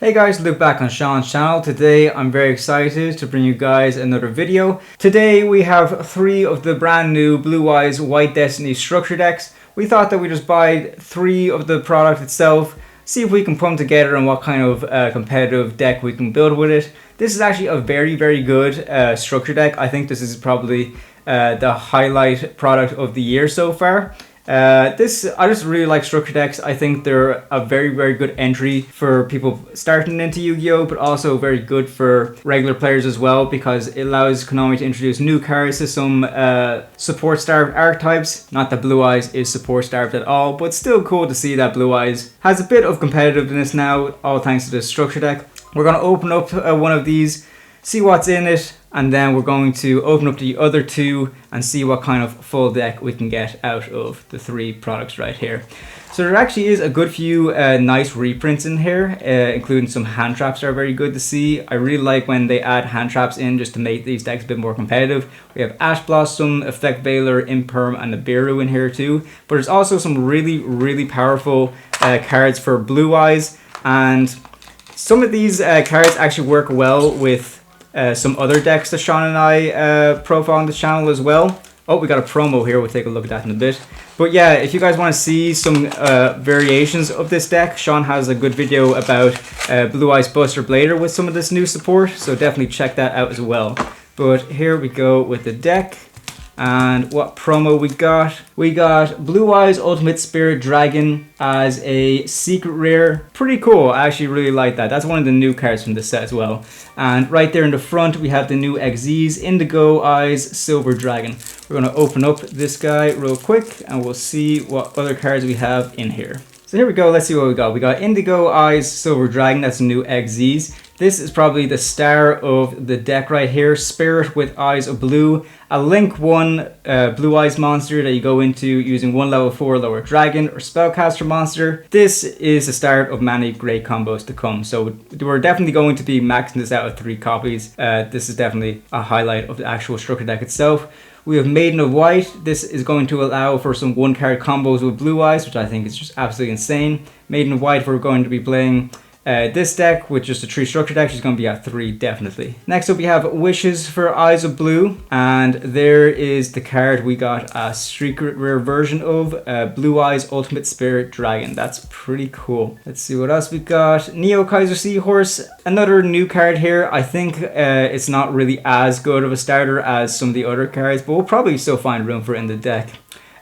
Hey guys, Luke back on Sean's channel. Today I'm very excited to bring you guys another video. Today we have 3 of the brand new Blue-Eyes White Destiny structure decks. We thought that we'd just buy 3 of the product itself, see if we can put them together and what kind of competitive deck we can build with it. This is actually a very good structure deck. I think this is probably the highlight product of the year so far. I just really like structure decks. I think they're a very good entry for people starting into Yu-Gi-Oh, but also very good for regular players as well, because it allows Konami to introduce new cards to some support starved archetypes. Not that Blue Eyes is support starved at all, but still cool to see that Blue Eyes has a bit of competitiveness now, all thanks to this structure deck. We're going to open up one of these, see what's in it, and then we're going to open up the other 2 and see what kind of full deck we can get out of the 3 products right here. So there actually is a good few nice reprints in here, including some hand traps that are very good to see. I really like when they add hand traps in just to make these decks a bit more competitive. We have Ash Blossom, Effect Veiler, Imperm, and Nibiru in here too. But there's also some really powerful cards for Blue Eyes, and some of these cards actually work well with some other decks that Sean and I profile on the channel as well. Oh, we got a promo here. We'll take a look at that in a bit. But yeah, if you guys want to see some variations of this deck, Sean has a good video about Blue Eyes Buster Blader with some of this new support, so definitely check that out as well. But here we go with the deck. And what promo we got? We got Blue Eyes Ultimate Spirit Dragon as a secret rare. Pretty cool. I actually really like that. That's one of the new cards from the set as well. And right there in the front, we have the new XZs, Indigo Eyes Silver Dragon. We're going to open up this guy real quick and we'll see what other cards we have in here. So here we go. Let's see what we got. We got Indigo Eyes Silver Dragon. That's the new XZs. This is probably the star of the deck right here. Spirit with Eyes of Blue. A Link 1 Blue Eyes monster that you go into using 1 level 4 lower dragon or spellcaster monster. This is the start of many great combos to come. So we're definitely going to be maxing this out at 3 copies. This is definitely a highlight of the actual structure deck itself. We have Maiden of White. This is going to allow for some 1-card combos with Blue Eyes, which I think is just absolutely insane. Maiden of White, we're going to be playing this deck with just a 3 structure deck. She's going to be at 3 definitely. Next up we have Wishes for Eyes of Blue, and there is the card we got a secret rare version of, Blue Eyes Ultimate Spirit Dragon. That's pretty cool. Let's see what else we got. Neo Kaiser Sea Horse, another new card here. I think it's not really as good of a starter as some of the other cards, but we'll probably still find room for it in the deck.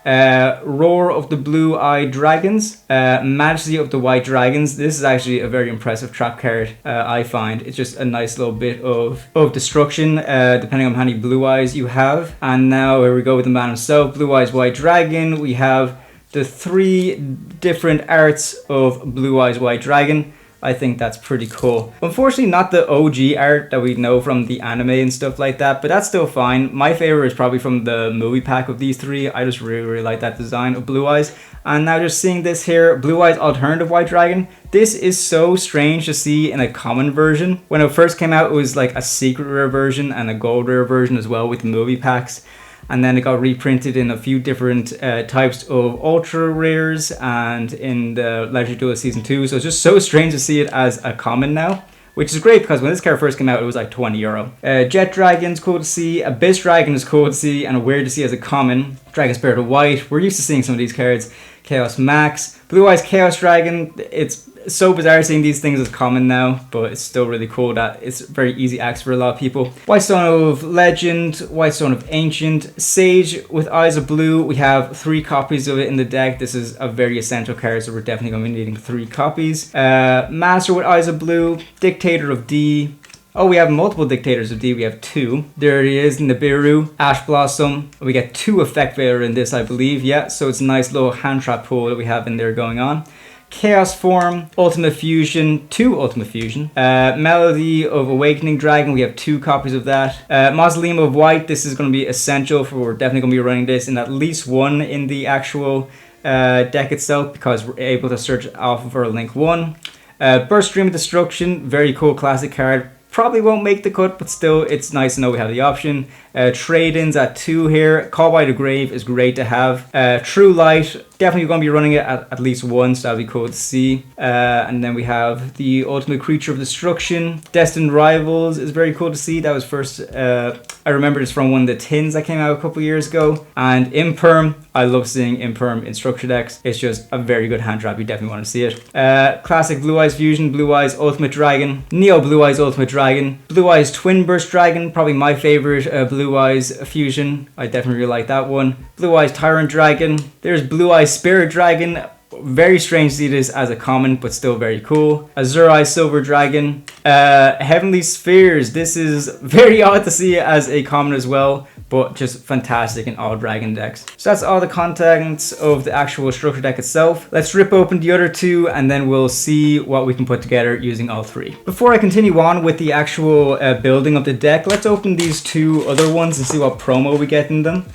Roar of the Blue-Eyed Dragons, Majesty of the White Dragons. This is actually a very impressive trap card, I find. It's just a nice little bit of destruction, depending on how many Blue Eyes you have. And now here we go with the man himself, Blue Eyes White Dragon. We have the 3 different arts of Blue Eyes White Dragon. I think that's pretty cool. Unfortunately, not the OG art that we know from the anime and stuff like that, but that's still fine. My favorite is probably from the movie pack of these 3. I just really like that design of Blue Eyes. And now just seeing this here, Blue Eyes Alternative White Dragon. This is so strange to see in a common version. When it first came out, it was like a secret rare version and a gold rare version as well with the movie packs. And then it got reprinted in a few different types of ultra rares and in the Legendary Duel Season 2. So it's just so strange to see it as a common now, which is great because when this card first came out, it was like €20. Jet Dragon's cool to see, Abyss Dragon is cool to see and weird to see as a common. Dragon Spirit of White, we're used to seeing some of these cards. Chaos Max, Blue Eyes Chaos Dragon. It's so bizarre seeing these things as common now, but it's still really cool that it's very easy access for a lot of people. White Stone of Legend, White Stone of Ancient, Sage with Eyes of Blue. We have 3 copies of it in the deck. This is a very essential card, so we're definitely going to be needing 3 copies. Master with Eyes of Blue, Dictator of D. Oh, we have multiple Dictators of D. We have 2. There it is, Nibiru, Ash Blossom. We get 2 Effect Veiler in this, I believe. Yeah, so it's a nice little hand trap pool that we have in there going on. Chaos Form, Ultimate Fusion, 2 Ultimate Fusion. Melody of Awakening Dragon, we have 2 copies of that. Mausoleum of White, this is going to be essential for, we're definitely going to be running this in at least 1 in the actual deck itself because we're able to search off of our Link 1. Burst Stream of Destruction, very cool classic card. Probably won't make the cut, but still, it's nice to know we have the option. Trade-ins at 2 here. Call by the Grave is great to have. True Light Definitely going to be running it at least once. That'd be cool to see. And then we have the Ultimate Creature of Destruction. Destined Rivals is very cool to see. That was first, I remember this from one of the tins that came out a couple years ago. And Imperm, I love seeing Imperm in structure decks. It's just a very good hand trap. You definitely want to see it. Classic Blue Eyes Fusion, Blue Eyes Ultimate Dragon, Neo Blue Eyes Ultimate Dragon, Blue Eyes Twin Burst Dragon, probably my favorite Blue Eyes Fusion. I definitely really like that one. Blue Eyes Tyrant Dragon. There's Blue Eyes Spirit Dragon. Very strange to see this as a common, but still very cool. Azure-Eyes Silver Dragon. Heavenly Spheres. This is very odd to see as a common as well, but just fantastic in all dragon decks. So that's all the contents of the actual structure deck itself. Let's rip open the other two and then we'll see what we can put together using all three. Before I continue on with the actual building of the deck, let's open these two other ones and see what promo we get in them.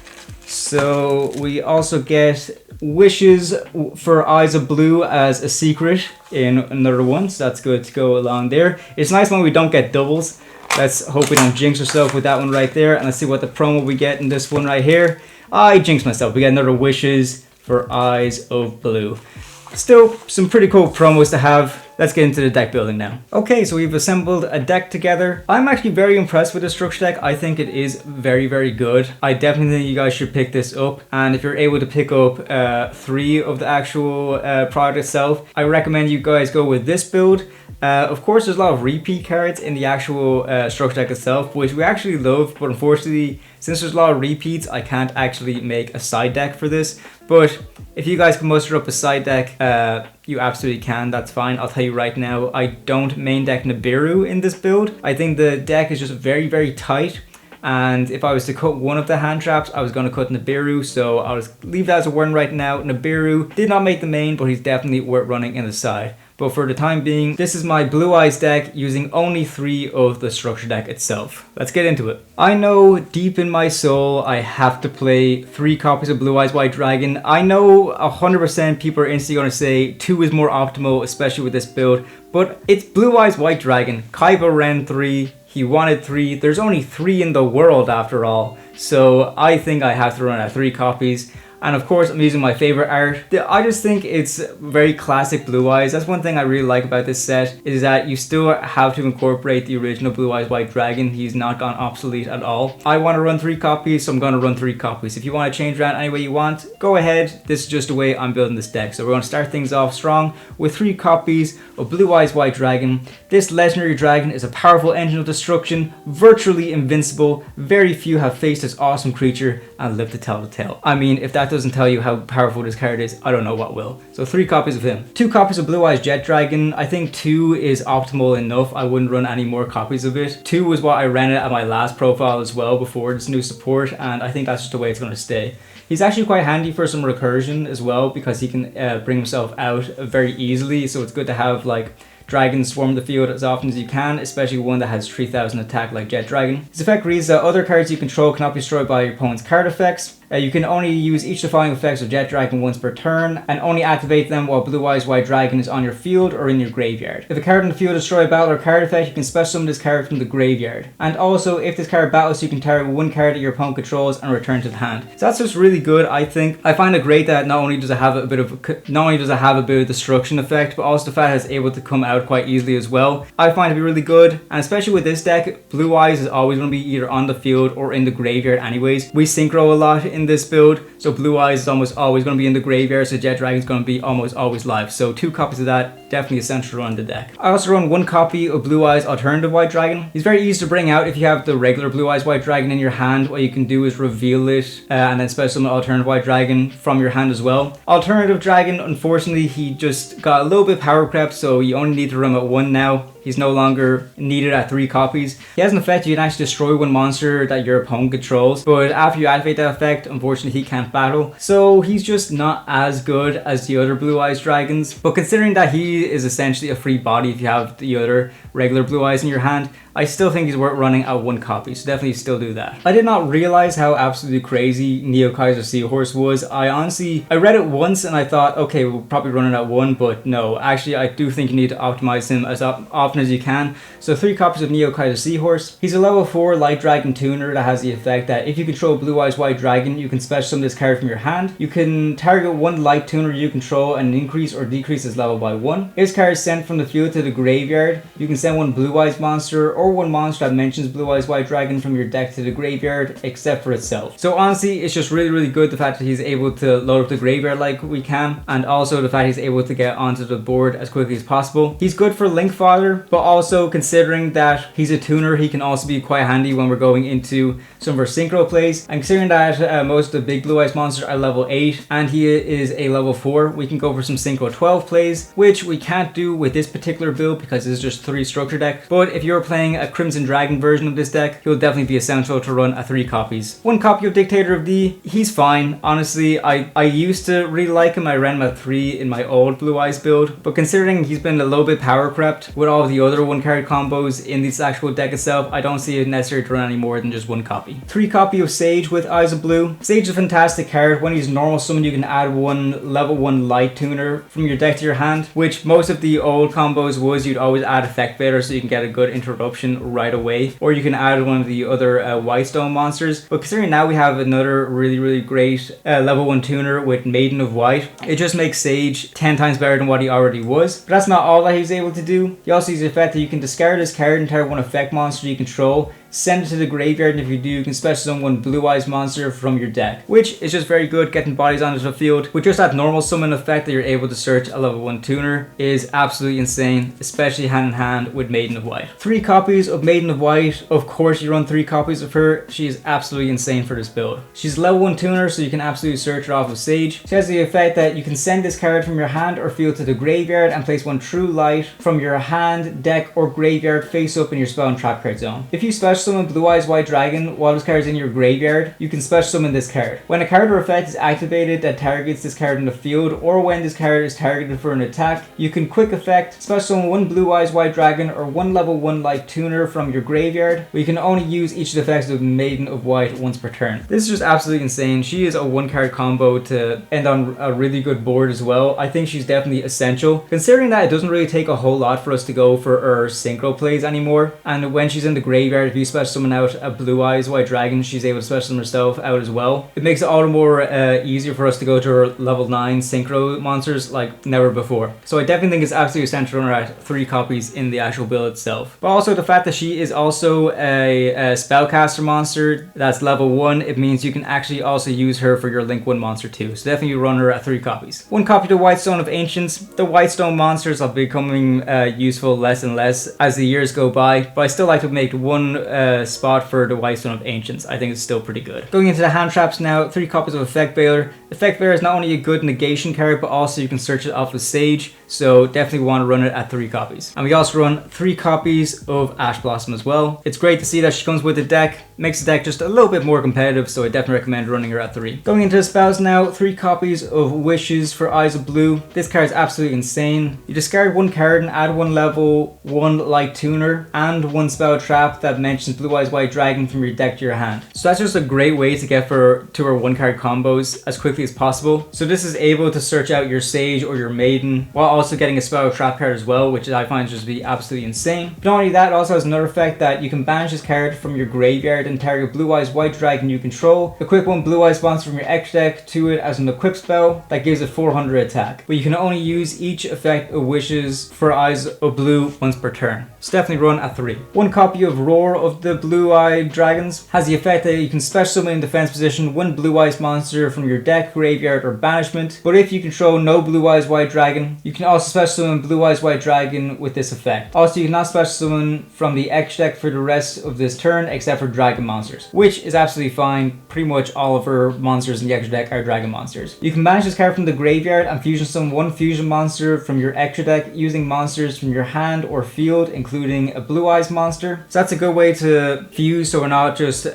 So we also get Wishes for Eyes of Blue as a secret in another one, so that's good to go along there. It's nice when we don't get doubles. Let's hope we don't jinx ourselves with that one right there. And let's see what the promo we get in this one right here. I jinxed myself. We get another Wishes for Eyes of Blue. Still, some pretty cool promos to have. Let's get into the deck building now. Okay, so we've assembled a deck together. I'm actually very impressed with this structure deck. I think it is very, very good. I definitely think you guys should pick this up. And if you're able to pick up 3 of the actual product itself, I recommend you guys go with this build. Of course, there's a lot of repeat cards in the actual structure deck itself, which we actually love, but unfortunately, since there's a lot of repeats, I can't actually make a side deck for this. But if you guys can muster up a side deck, you absolutely can, that's fine. I'll tell you right now, I don't main deck Nibiru in this build. I think the deck is just very, very tight. And if I was to cut one of the hand traps, I was going to cut Nibiru, so I'll just leave that as a warning right now. Nibiru did not make the main, but he's definitely worth running in the side. But for the time being, this is my Blue Eyes deck using only 3 of the structure deck itself. Let's get into it. I know deep in my soul I have to play 3 copies of Blue Eyes White Dragon. I know 100% people are instantly going to say 2 is more optimal, especially with this build. But it's Blue Eyes White Dragon. Kaiba ran 3. He wanted 3. There's only 3 in the world after all. So I think I have to run at 3 copies. And of course, I'm using my favorite art. I just think it's very classic Blue Eyes. That's one thing I really like about this set, is that you still have to incorporate the original Blue Eyes White Dragon. He's not gone obsolete at all. I want to run 3 copies, so I'm going to run 3 copies. If you want to change around any way you want, go ahead. This is just the way I'm building this deck. So we're going to start things off strong with 3 copies of Blue Eyes White Dragon. This legendary dragon is a powerful engine of destruction, virtually invincible. Very few have faced this awesome creature and lived to tell the tale. I mean, if that doesn't tell you how powerful this card is, I don't know what will. So 3 copies of him. 2 copies of Blue Eyes Jet Dragon. I think 2 is optimal enough. I wouldn't run any more copies of it. 2 was what I ran it at my last profile as well before this new support, and I think that's just the way it's going to stay. He's actually quite handy for some recursion as well, because he can bring himself out very easily, so it's good to have like dragons swarm the field as often as you can, especially one that has 3000 attack like Jet Dragon. His effect reads that other cards you control cannot be destroyed by your opponent's card effects. You can only use each of the following effects of Jet Dragon once per turn, and only activate them while Blue Eyes White Dragon is on your field or in your graveyard. If a card in the field destroys a battle or card effect, you can special summon this card from the graveyard. And also, if this card battles, you can target 1 card that your opponent controls and return to the hand. So that's just really good, I think. I find it great that not only does it have a bit of destruction effect, but also the fact that it's able to come out quite easily as well. I find it to be really good, and especially with this deck, Blue Eyes is always going to be either on the field or in the graveyard anyways. We synchro a lot in this build, so Blue Eyes is almost always going to be in the graveyard, so Jet Dragon is going to be almost always live. So 2 copies of that, definitely essential to run the deck. I also run 1 copy of Blue Eyes Alternative White Dragon. He's very easy to bring out if you have the regular Blue Eyes White Dragon in your hand. What you can do is reveal it and then special summon Alternative White Dragon from your hand as well. Alternative Dragon, unfortunately, he just got a little bit power crept, so you only need to run at 1 now. He's no longer needed at 3 copies. He has an effect you can actually destroy 1 monster that your opponent controls, but after you activate that effect, unfortunately he can't battle. So he's just not as good as the other Blue Eyes Dragons. But considering that he is essentially a free body if you have the other regular Blue Eyes in your hand, I still think he's worth running at 1 copy, so definitely still do that. I did not realize how absolutely crazy Neo Kaiser Sea Horse was. I read it once and I thought, okay, we'll probably run it at 1, but no, actually I do think you need to optimize him as often as you can. So 3 copies of Neo Kaiser Sea Horse. He's a level 4 light dragon tuner that has the effect that if you control Blue Eyes White Dragon, you can special summon this card from your hand. You can target 1 light tuner you control and increase or decrease his level by 1. If this card is sent from the field to the graveyard, you can send 1 Blue Eyes monster or 1 monster that mentions Blue Eyes White Dragon from your deck to the graveyard, except for itself. So honestly, it's just really good the fact that he's able to load up the graveyard like we can, and also the fact he's able to get onto the board as quickly as possible. He's good for link fodder, but also considering that he's a tuner, he can also be quite handy when we're going into some of our synchro plays. And considering that most of the big Blue Eyes monsters are level 8 and he is a level 4, we can go for some synchro 12 plays, which we can't do with this particular build because it's just 3 structure deck. But if you're playing a Crimson Dragon version of this deck, he'll definitely be essential to run at 3 copies. 1 copy of Dictator of D, he's fine. Honestly, I used to really like him. I ran him at 3 in my old Blue Eyes build, but considering he's been a little bit power crept with all of the other 1 card combos in this actual deck itself, I don't see it necessary to run any more than just 1 copy. 3 copy of Sage with Eyes of Blue. Sage is a fantastic card. When he's normal summon, you can add 1 level 1 light tuner from your deck to your hand, which most of the old combos was you'd always add Effect Vader so you can get a good interruption right away, or you can add one of the other White Stone monsters. But considering now we have another really great level 1 tuner with Maiden of White, it just makes Sage 10 times better than what he already was. But that's not all that he's able to do. He also uses the effect that you can discard this card and target 1 effect monster you control, send it to the graveyard, and if you do, you can special summon 1 Blue Eyes monster from your deck, which is just very good. Getting bodies onto the field with just that normal summon effect that you're able to search a level 1 tuner is absolutely insane, especially hand in hand with Maiden of White. 3 copies of Maiden of White. Of course you run 3 copies of her. She is absolutely insane for this build. She's level 1 tuner, so you can absolutely search her off of Sage. She has the effect that you can send this card from your hand or field to the graveyard and place 1 true light from your hand, deck, or graveyard face up in your spell and trap card zone. If you special summon Blue Eyes White Dragon while this card is in your graveyard, you can special summon this card. When a card or effect is activated that targets this card in the field, or when this card is targeted for an attack, you can quick effect special summon 1 Blue Eyes White Dragon or 1 level 1 light tuner from your graveyard. We can only use each of the effects of Maiden of White once per turn. This is just absolutely insane. She is a 1 card combo to end on a really good board as well. I think she's definitely essential, considering that it doesn't really take a whole lot for us to go for our synchro plays anymore. And when she's in the graveyard, if you special summon out a Blue Eyes White Dragon, she's able to special summon herself out as well. It makes it all the more easier for us to go to her level 9 synchro monsters like never before. So I definitely think it's absolutely essential to run her at 3 copies in the actual build itself. But also the fact that she is also a spellcaster monster that's level 1, it means you can actually also use her for your Link 1 monster too. So definitely run her at 3 copies. 1 copy to White Stone of Ancients. The White Stone monsters are becoming useful less and less as the years go by, but I still like to make 1 spot for the White Stone of Ancients. I think it's still pretty good. Going into the hand traps now, 3 copies of Effect Veiler. Effect Veiler is not only a good negation card, but also you can search it off with Sage, so definitely want to run it at 3 copies. And we also run 3 copies of Ash Blossom as well. It's great to see that she comes with the deck, makes the deck just a little bit more competitive, so I definitely recommend running her at 3. Going into the spells now, 3 copies of Wishes for Eyes of Blue. This card is absolutely insane. You discard 1 card and add 1 level 1 light tuner and 1 spell trap that mentions Blue Eyes White Dragon from your deck to your hand. So that's just a great way to get to our 1 card combos as quickly as possible. So this is able to search out your Sage or your Maiden while also getting a spell trap card as well, which I find just to be absolutely insane. But not only that, it also has another effect that you can banish this card from your graveyard and target Blue Eyes White Dragon you control. Equip 1 Blue Eyes monster from your X deck to it as an equip spell that gives it 400 attack. But you can only use each effect of Wishes for Eyes of Blue once per turn. So definitely run at 3. 1 copy of Roar of the Blue-Eyed Dragons has the effect that you can special summon in defense position 1 Blue Eyes monster from your deck, graveyard, or banishment. But if you control no Blue Eyes White Dragon, you can also special summon Blue Eyes White Dragon with this effect. Also, you cannot special summon from the X deck for the rest of this turn except for dragon monsters, which is absolutely fine. Pretty much all of her monsters in the extra deck are dragon monsters. You can banish this card from the graveyard and fusion summon 1 fusion monster from your extra deck using monsters from your hand or field, including a Blue Eyes monster. So that's a good way to fuse, so we're not just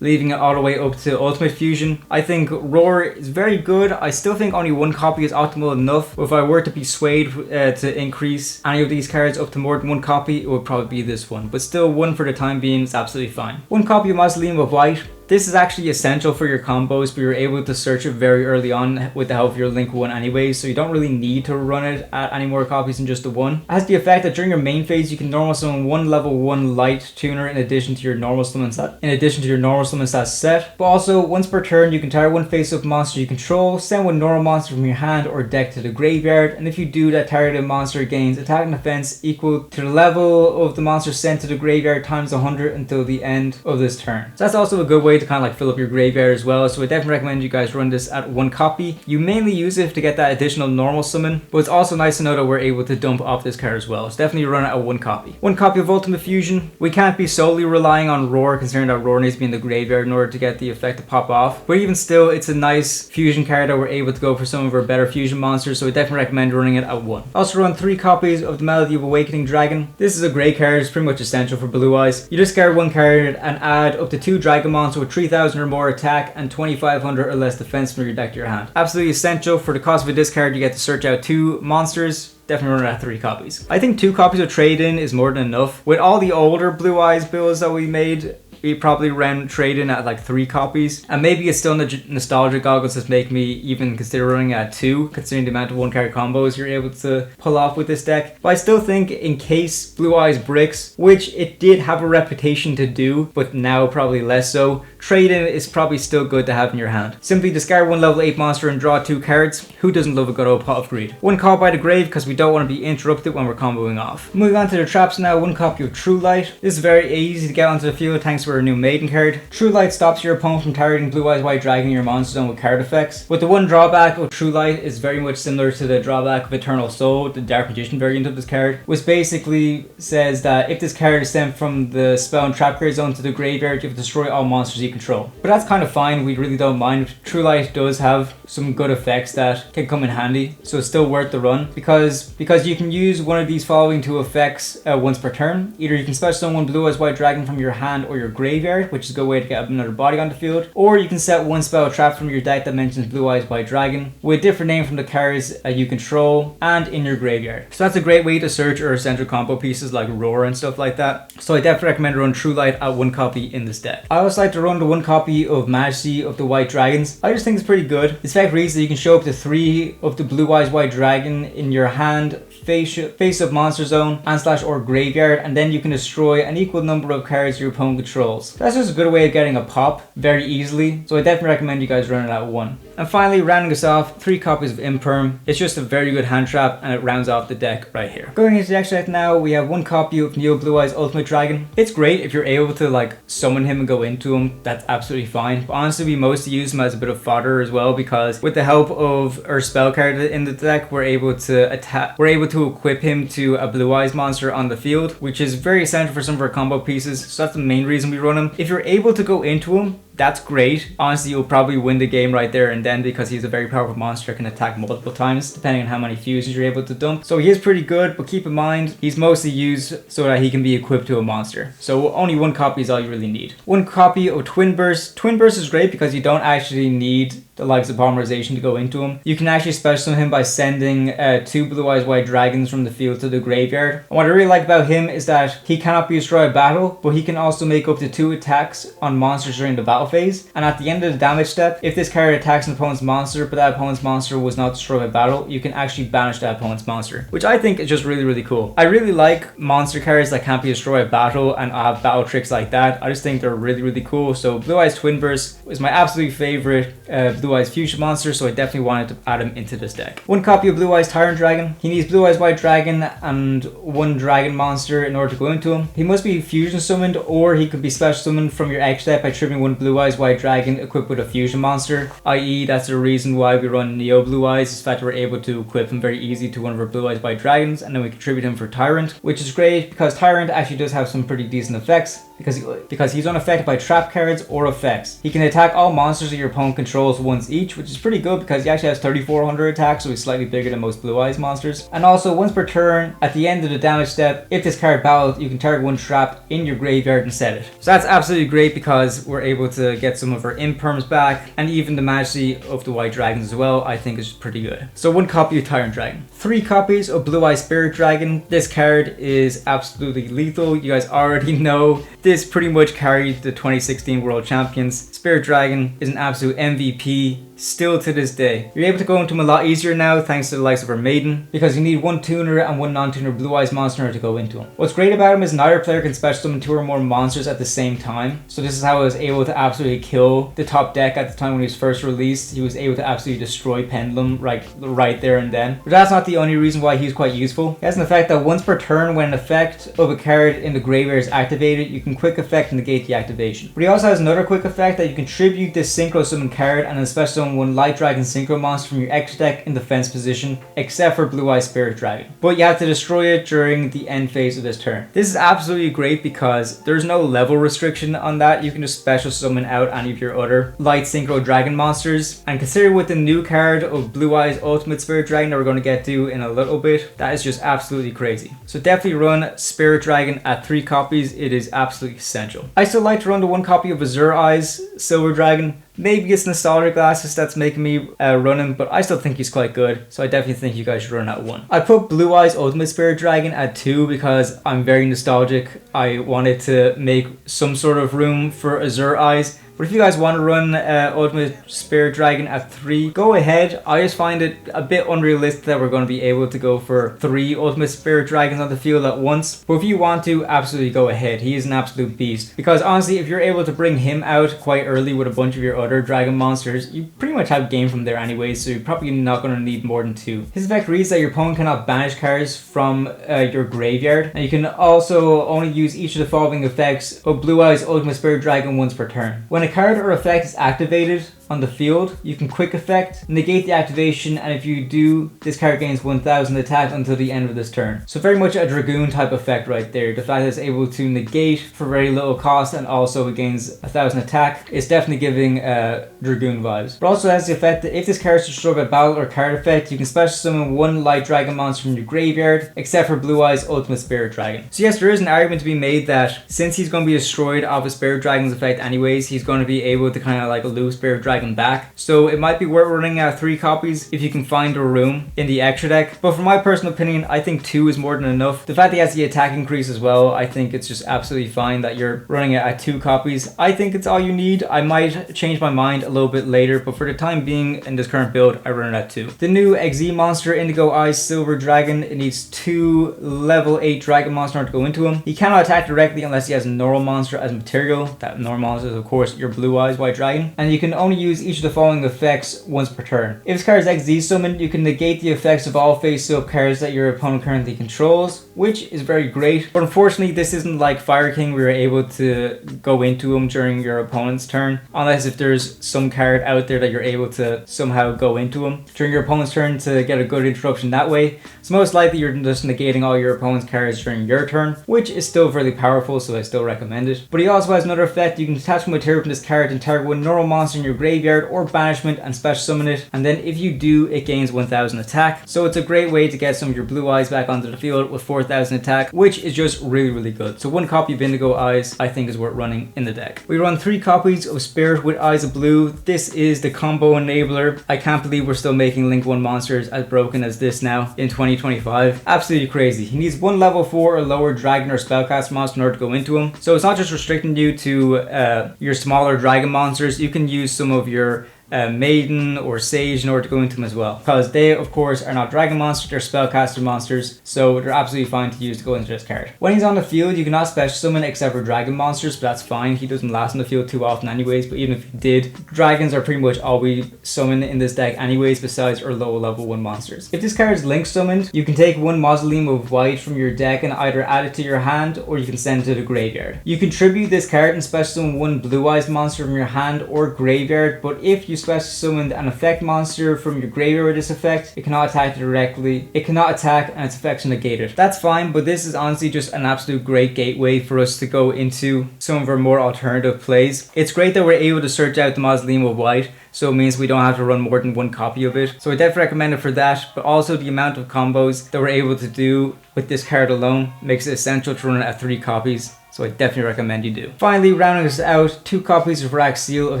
leaving it all the way up to ultimate fusion. I think Roar is very good. I still think only 1 copy is optimal enough, but if I were to be swayed way to increase any of these cards up to more than one copy, it would probably be this one. But still, one for the time being is absolutely fine. One copy of Mausoleum of White. This is actually essential for your combos, but you're able to search it very early on with the help of your Link 1 anyways, so you don't really need to run it at any more copies than just the one. It has the effect that during your main phase, you can normal summon one level 1 light tuner in addition to your normal summon stat set. But also, once per turn, you can tire one face-up monster you control, send one normal monster from your hand or deck to the graveyard, and if you do, that targeted monster gains attack and defense equal to the level of the monster sent to the graveyard times 100 until the end of this turn. So that's also a good way to kind of like fill up your graveyard as well, so I definitely recommend you guys run this at one copy. You mainly use it to get that additional normal summon, but it's also nice to know that we're able to dump off this card as well, so definitely run it at one copy. One copy of Ultimate Fusion. We can't be solely relying on Roar, considering that Roar needs to be in the graveyard in order to get the effect to pop off, but even still, it's a nice fusion card that we're able to go for some of our better fusion monsters, so I definitely recommend running it at one. Also run 3 copies of the Melody of Awakening Dragon. This is a great card, it's pretty much essential for Blue Eyes. You discard one card and add up to 2 Dragon monsters with 3,000 or more attack and 2,500 or less defense from your deck to your hand. Absolutely essential. For the cost of a discard, you get to search out 2 monsters. Definitely run it at 3 copies. I think 2 copies of trade-in is more than enough. With all the older Blue Eyes builds that we made, we probably ran trade-in at like 3 copies, and maybe it's still nostalgia goggles that's make me even consider running at 2, considering the amount of 1-card combos you're able to pull off with this deck. But I still think in case Blue Eyes bricks, which it did have a reputation to do, but now probably less so, trade-in is probably still good to have in your hand. Simply discard one level 8 monster and draw 2 cards. Who doesn't love a good old Pot of Greed? One call by the grave because we don't want to be interrupted when we're comboing off. Moving on to the traps now, one copy of True Light. This is very easy to get onto the field thanks to our new Maiden card. True Light stops your opponent from targeting Blue Eyes White Dragon in your monster zone with card effects. But the one drawback of True Light is very much similar to the drawback of Eternal Soul, the Dark Magician variant of this card, which basically says that if this card is sent from the spell and trap card zone to the graveyard, you have to destroy all monsters you control. But that's kind of fine, we really don't mind. True Light does have some good effects that can come in handy, so it's still worth the run because you can use one of these following 2 effects once per turn. Either you can special summon one Blue Eyes White Dragon from your hand or your graveyard, which is a good way to get another body on the field, or you can set one spell trap from your deck that mentions Blue Eyes White Dragon with a different name from the cards you control and in your graveyard. So that's a great way to search our central combo pieces like Roar and stuff like that. So I definitely recommend run True Light at 1 copy in this deck. I also like to run the 1 copy of Majesty of the White Dragons. I just think it's pretty good. This effect reads that you can show up to 3 of the Blue Eyes White Dragon in your hand, face up monster zone and / or graveyard, and then you can destroy an equal number of cards your opponent controls. That's just a good way of getting a pop very easily, so I definitely recommend you guys run it at 1. And finally, rounding us off, 3 copies of Imperm. It's just a very good hand trap and it rounds off the deck right here. Going into the extra deck now, we have 1 copy of Neo Blue Eyes Ultimate Dragon. It's great if you're able to like summon him and go into him, that's absolutely fine. But honestly, we mostly use him as a bit of fodder as well, because with the help of our spell card in the deck, we're able to equip him to a Blue Eyes monster on the field, which is very essential for some of our combo pieces. So that's the main reason we run him. If you're able to go into him, that's great. Honestly, you'll probably win the game right there and then, because he's a very powerful monster, can attack multiple times depending on how many fusions you're able to dump. So he is pretty good, but keep in mind he's mostly used so that he can be equipped to a monster. So only 1 copy is all you really need. 1 copy of Twin Burst. Twin Burst is great because you don't actually need the likes of polymerization to go into him. You can actually special summon him by sending 2 Blue Eyes White Dragons from the field to the graveyard. And what I really like about him is that he cannot be destroyed in battle, but he can also make up to 2 attacks on monsters during the battle phase. And at the end of the damage step, if this card attacks an opponent's monster, but that opponent's monster was not destroyed by battle, you can actually banish that opponent's monster, which I think is just really, really cool. I really like monster cards that can't be destroyed by battle and have battle tricks like that. I just think they're really, really cool. So Blue Eyes Twin Burst is my absolute favorite Blue Eyes fusion monster, so I definitely wanted to add him into this deck. 1 copy of Blue Eyes Tyrant Dragon. He needs Blue Eyes White Dragon and 1 dragon monster in order to go into him. He must be fusion summoned, or he could be special summoned from your X deck by triggering 1 Blue Eyes White Dragon equipped with a fusion monster, i.e. that's the reason why we run Neo Blue Eyes, is the fact that we're able to equip him very easy to one of our Blue Eyes White Dragons, and then we contribute him for Tyrant, which is great because Tyrant actually does have some pretty decent effects because he's unaffected by trap cards or effects. He can attack all monsters that your opponent controls once each, which is pretty good because he actually has 3400 attack, so he's slightly bigger than most Blue Eyes monsters. And also once per turn, at the end of the damage step, if this card battles, you can target one trap in your graveyard and set it. So that's absolutely great because we're able to get some of our imperms back, and even the Majesty of the White Dragons as well, I think is pretty good. So 1 copy of Tyrant Dragon. 3 copies of Blue Eye Spirit Dragon. This card is absolutely lethal. You guys already know this pretty much carried the 2016 World Champions. Spirit Dragon is an absolute MVP. Still to this day. You're able to go into him a lot easier now thanks to the likes of our Maiden, because you need 1 tuner and 1 non-tuner Blue Eyes monster to go into him. What's great about him is neither player can special summon 2 or more monsters at the same time. So this is how I was able to absolutely kill the top deck at the time when he was first released. He was able to absolutely destroy Pendulum right there and then. But that's not the only reason why he's quite useful. He has an effect that once per turn, when an effect of a card in the graveyard is activated, you can quick effect negate the activation. But he also has another quick effect that you can tribute this synchro summon card and then special summon 1 Light Dragon synchro monster from your extra deck in defense position, except for Blue Eye Spirit Dragon. But you have to destroy it during the end phase of this turn. This is absolutely great because there's no level restriction on that. You can just special summon out any of your other light synchro dragon monsters. And consider with the new card of Blue Eyes Ultimate Spirit Dragon that we're going to get to in a little bit, that is just absolutely crazy. So definitely run Spirit Dragon at 3 copies. It is absolutely essential. I still like to run the 1 copy of Azure-Eyes Silver Dragon. Maybe it's nostalgia glasses that's making me run him, but I still think he's quite good, so I definitely think you guys should run at 1. I put Blue Eyes Ultimate Spirit Dragon at 2 because I'm very nostalgic. I wanted to make some sort of room for Azure-Eyes. But if you guys want to run Ultimate Spirit Dragon at 3, go ahead. I just find it a bit unrealistic that we're going to be able to go for 3 Ultimate Spirit Dragons on the field at once. But if you want to, absolutely go ahead. He is an absolute beast. Because honestly, if you're able to bring him out quite early with a bunch of your other dragon monsters, you pretty much have game from there anyway, so you're probably not going to need more than 2. His effect reads that your opponent cannot banish cards from your graveyard. And you can also only use each of the following effects of Blue Eyes Ultimate Spirit Dragon once per turn. When a card or effect is activated on the field, you can quick effect, negate the activation, and if you do, this card gains 1000 attack until the end of this turn. So very much a Dragoon type effect right there. The fact that it's able to negate for very little cost and also it gains 1000 attack is definitely giving Dragoon vibes. But also has the effect that if this card is destroyed by battle or card effect, you can special summon 1 light dragon monster from your graveyard, except for Blue Eyes Ultimate Spirit Dragon. So yes, there is an argument to be made that since he's going to be destroyed off a Spirit Dragon's effect anyways, he's going to be able to kind of like lose Spirit Dragon back. So it might be worth running out 3 copies if you can find a room in the extra deck. But for my personal opinion, I think 2 is more than enough. The fact that he has the attack increase as well, I think it's just absolutely fine that you're running it at 2 copies. I think it's all you need. I might change my mind a little bit later, but for the time being in this current build, I run it at 2. The new XZ monster, Indigo Eyes Silver Dragon, it needs 2 level 8 dragon monster to go into him. He cannot attack directly unless he has a normal monster as material. That normal monster is of course your Blue Eyes White Dragon. And you can only use each of the following effects once per turn. If this card is XZ summoned, you can negate the effects of all face-up cards that your opponent currently controls, which is very great. But unfortunately, this isn't like Fire King where you're able to go into him during your opponent's turn, unless if there's some card out there that you're able to somehow go into him during your opponent's turn to get a good interruption that way. So most likely you're just negating all your opponent's cards during your turn, which is still fairly powerful, so I still recommend it. But he also has another effect. You can detach material from this card and target 1 normal monster in your graveyard or banishment and special summon it, and then if you do, it gains 1000 attack. So it's a great way to get some of your Blue Eyes back onto the field with 4000 attack, which is just really good. So 1 copy of Indigo Eyes I think is worth running in the deck. We run 3 copies of Spirit with Eyes of Blue. This is the combo enabler. I can't believe we're still making Link 1 monsters as broken as this now in 2025. Absolutely crazy. He needs 1 level 4 or lower dragon or spellcast monster in order to go into him. So it's not just restricting you to your smaller dragon monsters. You can use some of your Maiden or Sage in order to go into them as well, because they of course are not dragon monsters, they're spellcaster monsters, so they're absolutely fine to use to go into this card. When he's on the field, you cannot special summon except for dragon monsters, but that's fine. He doesn't last on the field too often anyways, but even if he did, dragons are pretty much all we summon in this deck anyways, besides our low level 1 monsters. If this card is link summoned, you can take 1 Mausoleum of White from your deck and either add it to your hand or you can send it to the graveyard. You can tribute this card and special summon 1 Blue Eyes monster from your hand or graveyard, but if you special summoned an effect monster from your graveyard with this effect, it cannot attack directly. It cannot attack and its effects are negated. That's fine, but this is honestly just an absolute great gateway for us to go into some of our more alternative plays. It's great that we're able to search out the Mausoleum of White so it means we don't have to run more than one copy of it. So I definitely recommend it for that, but also the amount of combos that we're able to do with this card alone makes it essential to run it at 3 copies. So I definitely recommend you do. Finally, rounding us out, 2 copies of Rack Seal of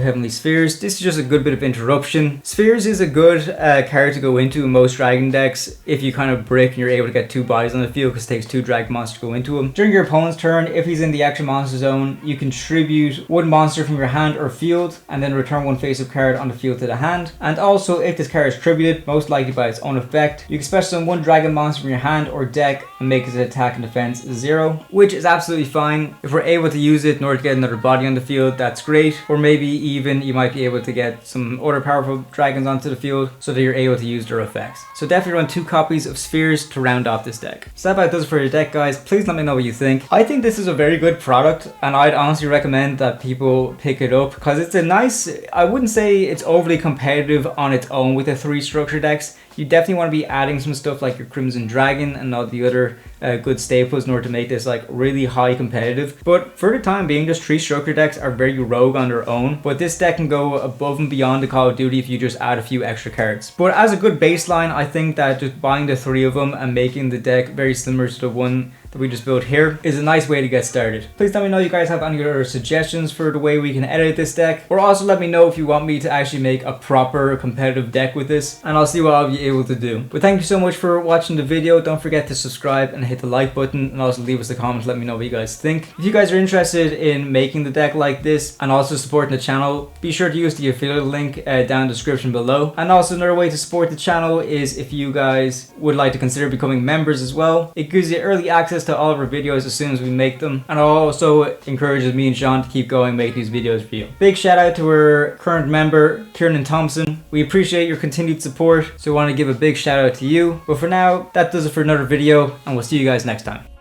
Heavenly Spheres. This is just a good bit of interruption. Spheres is a good card to go into in most dragon decks if you kind of brick and you're able to get 2 bodies on the field, because it takes 2 dragon monsters to go into him. During your opponent's turn, if he's in the action monster zone, you can tribute 1 monster from your hand or field and then return 1 face-up card on the field to the hand. And also, if this card is tributed, most likely by its own effect, you can special summon 1 dragon monster from your hand or deck and make its attack and defense 0, which is absolutely fine. If we're able to use it in order to get another body on the field, that's great. Or maybe even you might be able to get some other powerful dragons onto the field so that you're able to use their effects. So definitely run 2 copies of Spheres to round off this deck. So that about does it for your deck, guys. Please let me know what you think. I think this is a very good product, and I'd honestly recommend that people pick it up because it's a nice, I wouldn't say it's overly competitive on its own with the 3 structure decks. You definitely want to be adding some stuff like your Crimson Dragon and all the other good staples in order to make this like really high competitive. But for the time being, just 3 structure decks are very rogue on their own. But this deck can go above and beyond the Call of Duty if you just add a few extra cards. But as a good baseline, I think that just buying the 3 of them and making the deck very similar to the one that we just built here is a nice way to get started. Please let me know if you guys have any other suggestions for the way we can edit this deck, or also let me know if you want me to actually make a proper competitive deck with this, and I'll see what I'll be able to do. But thank you so much for watching the video. Don't forget to subscribe and hit the like button, and also leave us a comment to let me know what you guys think. If you guys are interested in making the deck like this and also supporting the channel, be sure to use the affiliate link down in the description below. And also another way to support the channel is if you guys would like to consider becoming members as well. It gives you early access to all of our videos as soon as we make them, and it also encourages me and Sean to keep going, make these videos for you. Big shout out to our current member, Kieran Thompson. We appreciate your continued support, so we want to give a big shout out to you. But for now, that does it for another video, and we'll see you guys next time.